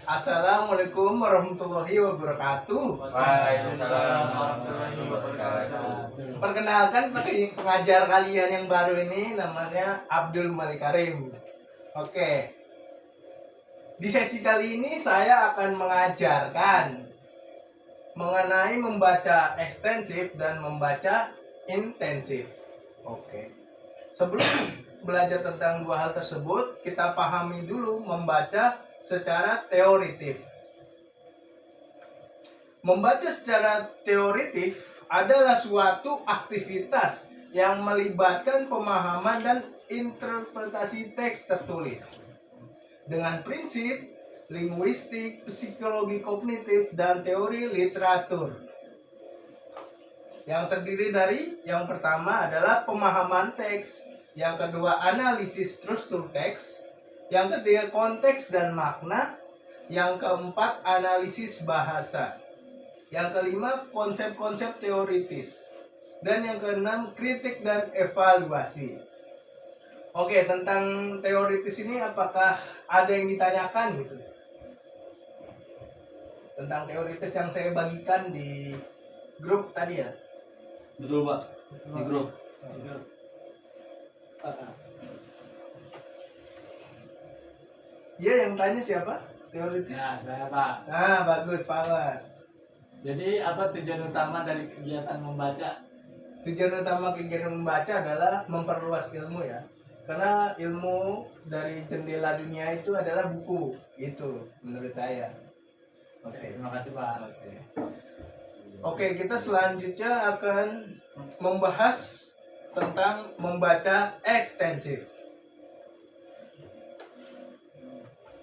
Assalamualaikum warahmatullahi wabarakatuh. Waalaikumsalam warahmatullahi wabarakatuh. Perkenalkan pengajar kalian yang baru ini namanya Abdul Malik Karim. Oke. Di sesi kali ini saya akan mengajarkan mengenai membaca ekstensif dan membaca intensif. Oke. Sebelum belajar tentang dua hal tersebut, kita pahami dulu membaca secara teoritif. Membaca secara teoritif adalah suatu aktivitas yang melibatkan pemahaman dan interpretasi teks tertulis dengan prinsip linguistik, psikologi kognitif, dan teori literatur. Yang terdiri dari yang pertama adalah pemahaman teks, yang kedua analisis struktur teks, yang ketiga konteks dan makna, yang keempat analisis bahasa, yang kelima konsep-konsep teoritis, dan yang keenam kritik dan evaluasi. Oke, tentang teoritis ini apakah ada yang ditanyakan gitu? Tentang teoritis yang saya bagikan di grup tadi ya? Betul Pak, di grup. Iya, yang tanya siapa? Teoritis? Ya, saya Pak. Nah, bagus, Fawas. Jadi apa tujuan utama dari kegiatan membaca? Tujuan utama kegiatan membaca adalah memperluas ilmu ya. Karena ilmu dari jendela dunia itu adalah buku, itu menurut saya. Oke. Terima kasih Pak. Oke, kita selanjutnya akan membahas tentang membaca ekstensif.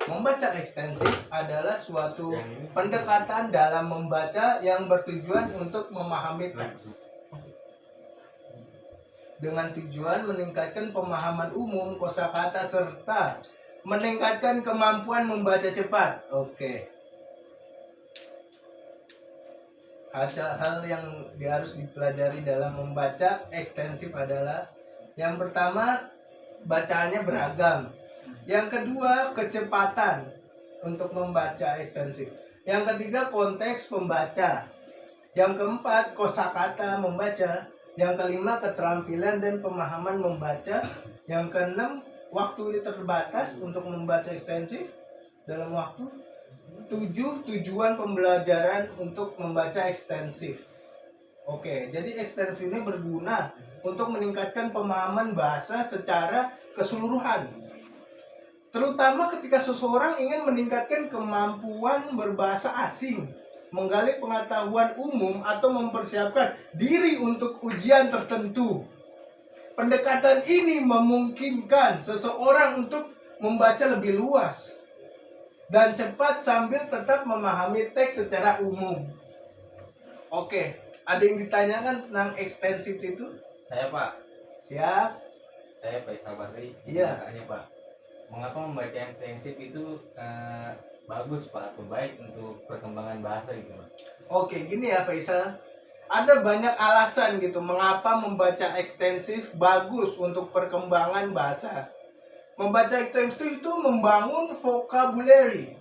Membaca ekstensif adalah suatu pendekatan dalam membaca yang bertujuan untuk memahami teks dengan tujuan meningkatkan pemahaman umum kosakata serta meningkatkan kemampuan membaca cepat. Oke. Ada hal yang harus dipelajari dalam membaca ekstensif adalah yang pertama, bacaannya beragam. Yang kedua, kecepatan untuk membaca ekstensif. Yang ketiga, konteks pembaca. Yang keempat, kosakata membaca. Yang kelima, keterampilan dan pemahaman membaca. Yang keenam, waktu terbatas untuk membaca ekstensif dalam waktu. 7, tujuan pembelajaran untuk membaca ekstensif. Oke, jadi ekstensif ini berguna untuk meningkatkan pemahaman bahasa secara keseluruhan. Terutama ketika seseorang ingin meningkatkan kemampuan berbahasa asing, menggali pengetahuan umum, atau mempersiapkan diri untuk ujian tertentu. Pendekatan ini memungkinkan seseorang untuk membaca lebih luas dan cepat sambil tetap memahami teks secara umum. Oke, ada yang ditanyakan tentang ekstensif itu? Saya Pak. Siap. Saya Faisal Basri. Iya. Tanya Pak, mengapa membaca ekstensif itu bagus Pak atau baik untuk perkembangan bahasa gitu Pak? Oke, gini ya Faisal. Ada banyak alasan gitu mengapa membaca ekstensif bagus untuk perkembangan bahasa. Membaca ekstensif itu membangun vocabulary.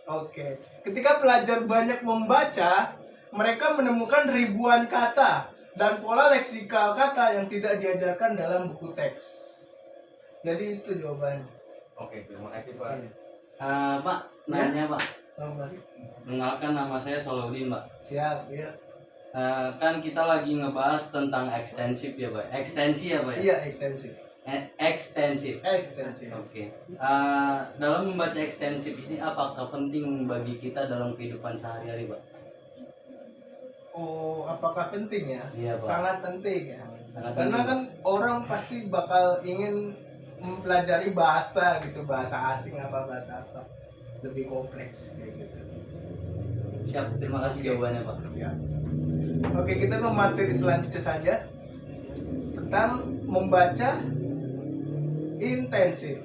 Oke. Ketika pelajar banyak membaca, mereka menemukan ribuan kata dan pola leksikal kata yang tidak diajarkan dalam buku teks. Jadi itu jawabannya. Oke, terima kasih Pak. Pak, nanya Pak. Baik. Mengenalkan nama saya Solahuddin Pak. Siap, ya. Kan kita lagi ngebahas tentang ekstensif ya Pak. Ekstensi ya Pak ya? Iya, ekstensif. Ekstensif. Ekstensif. Oke. Dalam membaca ekstensif ini apakah penting bagi kita dalam kehidupan sehari-hari Pak? Oh, apakah penting ya? Iya, Pak. Sangat penting ya. Sangat Karena penting, kan orang pasti bakal ingin mempelajari bahasa gitu, bahasa asing apa bahasa apa. Lebih kompleks kayak gitu. Siap, terima kasih jawabannya Pak. Siap. Oke, kita ke materi selanjutnya saja tentang membaca intensif.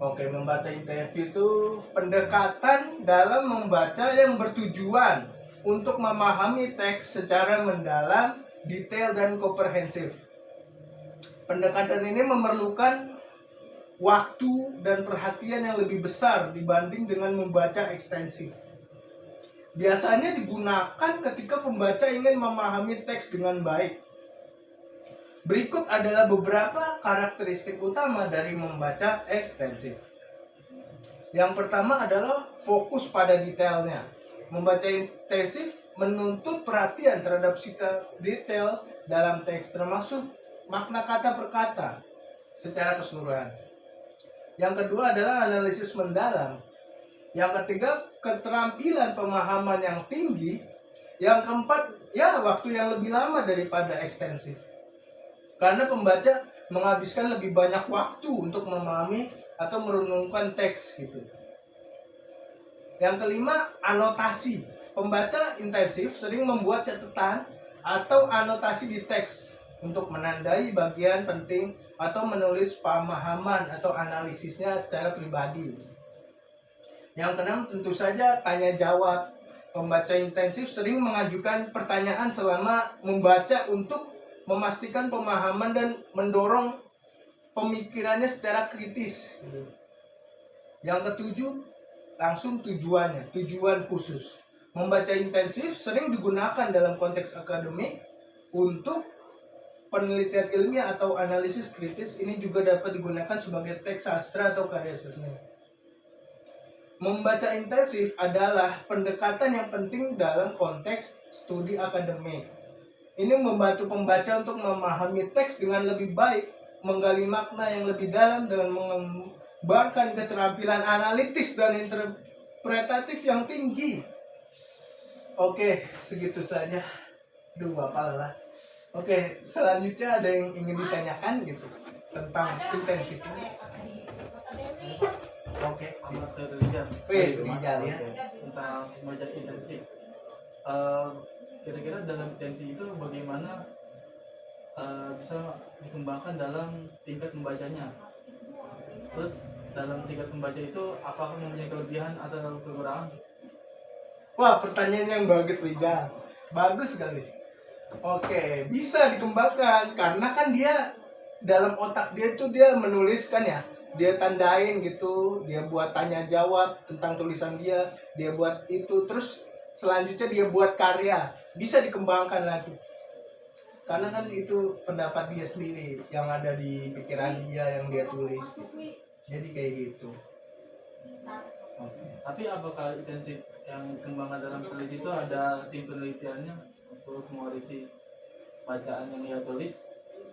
Oke, membaca intensif itu pendekatan dalam membaca yang bertujuan untuk memahami teks secara mendalam, detail, dan komprehensif. Pendekatan ini memerlukan waktu dan perhatian yang lebih besar dibanding dengan membaca ekstensif. Biasanya digunakan ketika pembaca ingin memahami teks dengan baik. Berikut adalah beberapa karakteristik utama dari membaca ekstensif. Yang pertama adalah fokus pada detailnya. Membaca intensif menuntut perhatian terhadap detail dalam teks, termasuk makna kata per kata secara keseluruhan. Yang kedua adalah analisis mendalam. Yang ketiga, keterampilan pemahaman yang tinggi. Yang keempat, waktu yang lebih lama daripada ekstensif. Karena pembaca menghabiskan lebih banyak waktu untuk memahami atau merenungkan teks gitu. Yang kelima, anotasi. Pembaca intensif sering membuat catatan atau anotasi di teks untuk menandai bagian penting atau menulis pemahaman atau analisisnya secara pribadi. Yang keenam, tentu saja tanya jawab. Pembaca intensif sering mengajukan pertanyaan selama membaca untuk memastikan pemahaman dan mendorong pemikirannya secara kritis. Yang ketujuh, langsung tujuannya, tujuan khusus. Membaca intensif sering digunakan dalam konteks akademik untuk penelitian ilmiah atau analisis kritis. Ini juga dapat digunakan sebagai teks sastra atau karya seni. Membaca intensif adalah pendekatan yang penting dalam konteks studi akademik. Ini membantu pembaca untuk memahami teks dengan lebih baik, menggali makna yang lebih dalam, dan mengembangkan keterampilan analitis dan interpretatif yang tinggi. Oke, segitu saja. Duh, Bapak lelah. Oke, selanjutnya ada yang ingin ditanyakan gitu tentang intensif ini. Oke, wes Rijal ya. Tentang membaca intensif. Kira-kira dalam intensi itu bagaimana bisa dikembangkan dalam tingkat membacanya? Terus dalam tingkat membaca itu apakah mempunyai kelebihan atau kekurangan? Wah, pertanyaan yang bagus Rijal. Bagus sekali. Oke, bisa dikembangkan karena kan dia dalam otak dia itu dia menuliskan ya. Dia tandain gitu, dia buat tanya jawab tentang tulisan dia buat itu, terus selanjutnya dia buat karya. Bisa dikembangkan lagi. Karena kan itu pendapat dia sendiri yang ada di pikiran dia yang dia tulis. Jadi kayak gitu. Tapi apakah intensif yang dikembangkan dalam peneliti itu ada tim penelitiannya untuk mengoreksi bacaan yang ia tulis?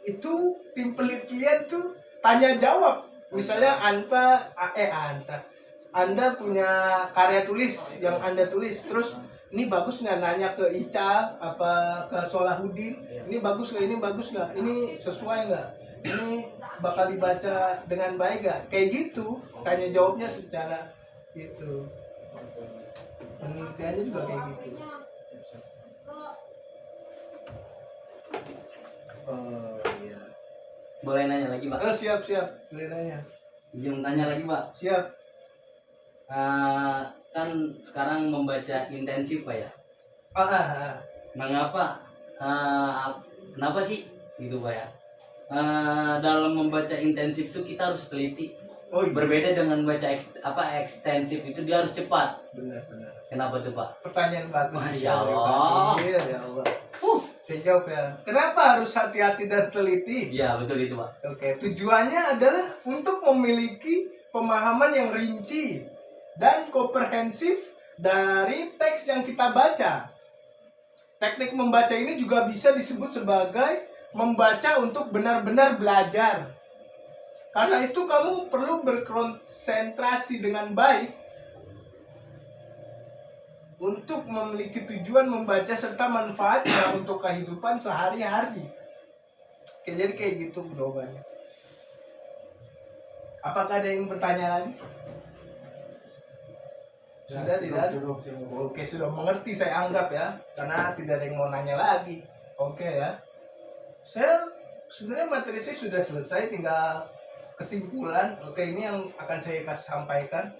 Itu tim penelitian tuh tanya jawab. Misalnya Anda punya karya tulis yang Anda tulis, terus ini bagus nggak, nanya ke Ical apa ke Solahuddin, ini bagus nggak, ini bagus nggak, ini sesuai nggak, ini bakal dibaca dengan baik nggak, kayak gitu. Tanya jawabnya secara gitu. Penelitiannya juga kayak gitu. Oh iya. Boleh nanya lagi, Pak? Siap. Boleh nanya. Izin tanya lagi, Pak. Siap. Kan sekarang membaca intensif, Pak ya. Mengapa? Kenapa sih gitu, Pak ya? Dalam membaca intensif itu kita harus teliti. Oh iya. Berbeda dengan baca ekstensif itu dia harus cepat. Benar. Kenapa tuh, Pak? Pertanyaan bagus. Masya Allah. Ya Allah. Saya jawab ya. Kenapa harus hati-hati dan teliti? Iya, betul itu, Pak. Oke, tujuannya adalah untuk memiliki pemahaman yang rinci dan komprehensif dari teks yang kita baca. Teknik membaca ini juga bisa disebut sebagai membaca untuk benar-benar belajar. Karena itu kamu perlu berkonsentrasi dengan baik untuk memiliki tujuan membaca serta manfaatnya untuk kehidupan sehari-hari. Oke, jadi kayak gitu jawabannya. Apakah ada yang bertanya lagi? Sudah tidak? Oke, sudah mengerti saya anggap ya, karena tidak ada yang mau nanya lagi. Oke ya. Saya sebenarnya materi saya sudah selesai, tinggal kesimpulan. Oke, ini yang akan saya sampaikan.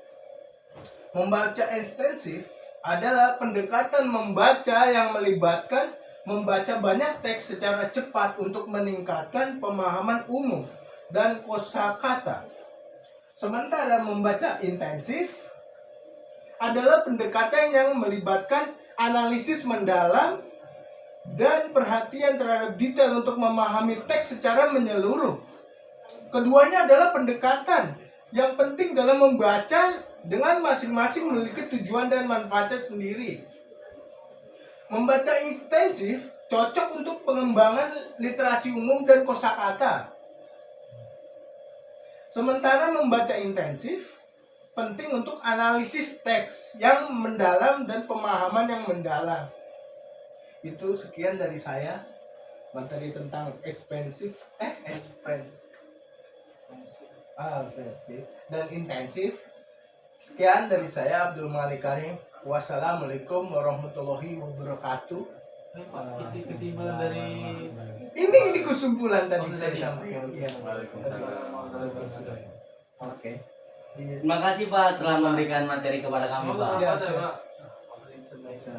Membaca ekstensif adalah pendekatan membaca yang melibatkan membaca banyak teks secara cepat untuk meningkatkan pemahaman umum dan kosakata. Sementara membaca intensif adalah pendekatan yang melibatkan analisis mendalam dan perhatian terhadap detail untuk memahami teks secara menyeluruh. Keduanya adalah pendekatan yang penting dalam membaca dengan masing-masing memiliki tujuan dan manfaatnya sendiri. Membaca intensif cocok untuk pengembangan literasi umum dan kosakata. Sementara membaca intensif penting untuk analisis teks yang mendalam dan pemahaman yang mendalam. Itu sekian dari saya materi tentang ekspansif dan intensif. Sekian dari saya, Abdul Malik Karim. Wassalamualaikum warahmatullahi wabarakatuh. Pak, isi kesimpulan dari Ini kesimpulan tadi Oh, saya tadi. sampaikan. Iya. Waalaikumsalam. Oke. Terima kasih Pak telah memberikan materi kepada kami Pak. Siap, Apa, siap. Pak? Bisa.